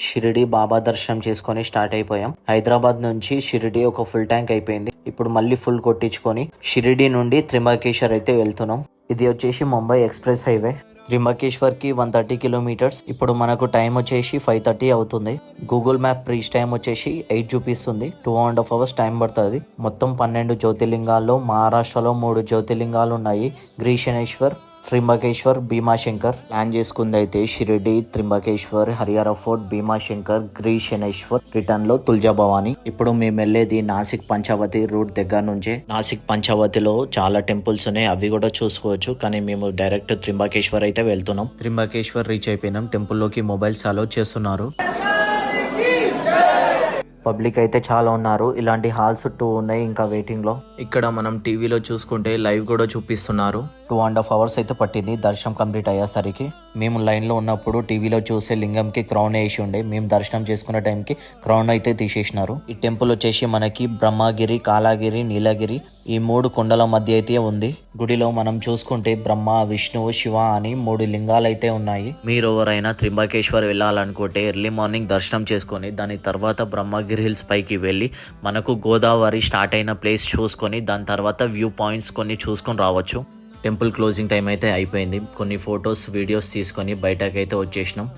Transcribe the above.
షిరిడి బాబా దర్శనం చేసుకొని స్టార్ట్ అయిపోయాం. హైదరాబాద్ నుంచి షిరిడి ఒక ఫుల్ ట్యాంక్ అయిపోయింది. ఇప్పుడు మళ్ళీ ఫుల్ కొట్టించుకొని షిరిడి నుండి త్రింబకేశ్వర్ అయితే వెళ్తున్నాం. ఇది వచ్చేసి ముంబై ఎక్స్ప్రెస్ హైవే. త్రింబకేశ్వర్కి 130 కిలోమీటర్స్. ఇప్పుడు మనకు టైం వచ్చేసి 5:30 అవుతుంది. గూగుల్ మ్యాప్ రీచ్ టైం వచ్చేసి 8 చూపిస్తుంది. 2.5 అవర్స్ టైం పడుతుంది. మొత్తం 12 జ్యోతిర్లింగాల్లో మహారాష్ట్రలో 3 జ్యోతిర్లింగాలు ఉన్నాయి. గ్రీషణేశ్వర్, త్రింబకేశ్వర్, భీమాశంకర్. ప్లాన్ చేసుకుంది అయితే షిరిడి, త్రింబకేశ్వర్, హరిహర ఫోర్ట్, భీమాశంకర్, గ్రీషణేశ్వర్, రిటర్న్ లో తుల్జా భవాని. ఇప్పుడు మేము వెళ్ళేది నాసిక్ పంచవతి రూట్ దగ్గర నుంచే. నాసిక్ పంచవతిలో చాలా టెంపుల్స్ ఉన్నాయి, అవి కూడా చూసుకోవచ్చు. కానీ మేము డైరెక్ట్ త్రింబకేశ్వర్ అయితే వెళ్తున్నాం. త్రింబకేశ్వర్ రీచ్ అయిపోయినాం. టెంపుల్ లోకి మొబైల్స్ అలౌ చేస్తున్నారు. పబ్లిక్ అయితే చాలా ఉన్నారు. ఇలాంటి హాల్స్ 2 ఉన్నాయి ఇంకా వెయిటింగ్ లో. ఇక్కడ మనం టీవీలో చూసుకుంటే లైవ్ కూడా చూపిస్తున్నారు. 2.5 అవర్స్ అయితే పట్టింది దర్శనం కంప్లీట్ అయ్యేసరికి. మేము లైన్ లో ఉన్నప్పుడు టీవీలో చూసే లింగంకి క్రౌన్ వేసి ఉండే. మేము దర్శనం చేసుకునే టైంకి క్రౌన్ అయితే తీసేసినారు. ఈ టెంపుల్ వచ్చేసి మనకి బ్రహ్మగిరి, కాలాగిరి, నీలగిరి ఈ 3 కొండల మధ్య అయితే ఉంది. గుడిలో మనం చూసుకుంటే బ్రహ్మ, విష్ణువు, శివ అని 3 లింగాలు అయితే ఉన్నాయి. మీరు ఎవరైనా త్రింబకేశ్వర్ వెళ్ళాలనుకుంటే ఎర్లీ మార్నింగ్ దర్శనం చేసుకొని దాని తర్వాత బ్రహ్మగిరి హిల్స్ పైకి వెళ్ళి మనకు గోదావరి స్టార్ట్ అయిన ప్లేస్ చూసుకొని దాని తర్వాత వ్యూ పాయింట్స్ కొన్ని చూసుకొని రావచ్చు. టెంపుల్ క్లోజింగ్ టైం అయితే అయిపోయింది. కొన్ని ఫొటోస్, వీడియోస్ తీసుకొని బయటకైతే వచ్చేసినాం.